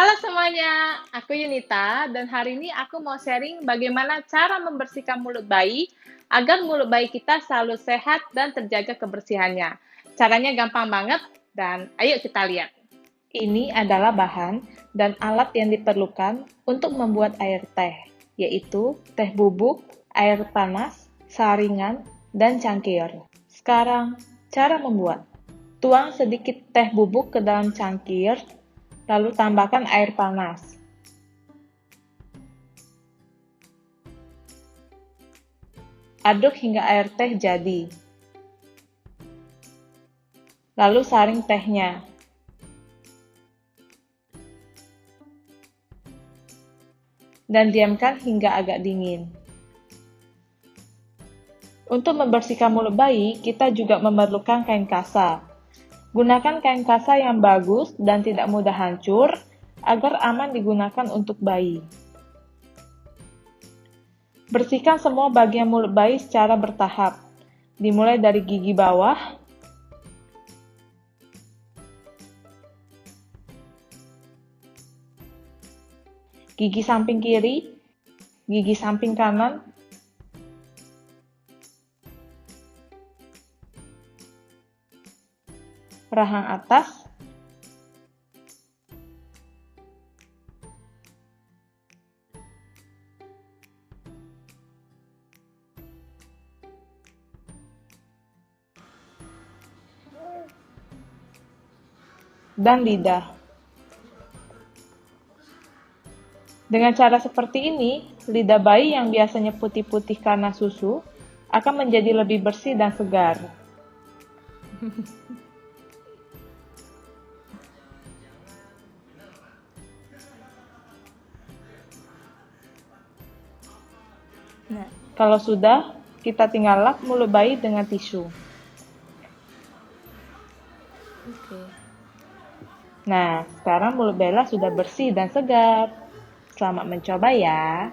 Halo semuanya, aku Yunita dan hari ini aku mau sharing bagaimana cara membersihkan mulut bayi agar mulut bayi kita selalu sehat dan terjaga kebersihannya. Caranya gampang banget dan ayo kita lihat. Ini adalah bahan dan alat yang diperlukan untuk membuat air teh, yaitu teh bubuk, air panas, saringan, dan cangkir. Sekarang, cara membuat. Tuang sedikit teh bubuk ke dalam cangkir, lalu tambahkan air panas. Aduk hingga air teh jadi. Lalu saring tehnya. Dan diamkan hingga agak dingin. Untuk membersihkan mulut bayi, kita juga memerlukan kain kasa. Gunakan kain kasa yang bagus dan tidak mudah hancur, agar aman digunakan untuk bayi. Bersihkan semua bagian mulut bayi secara bertahap, dimulai dari gigi bawah, gigi samping kiri, gigi samping kanan, rahang atas, dan lidah. Dengan cara seperti ini, lidah bayi yang biasanya putih-putih karena susu akan menjadi lebih bersih dan segar. Nah, Kalau sudah, kita tinggal lap mulut bayi dengan tisu. oke. Nah, sekarang mulut Bella sudah bersih dan segar. Selamat mencoba ya.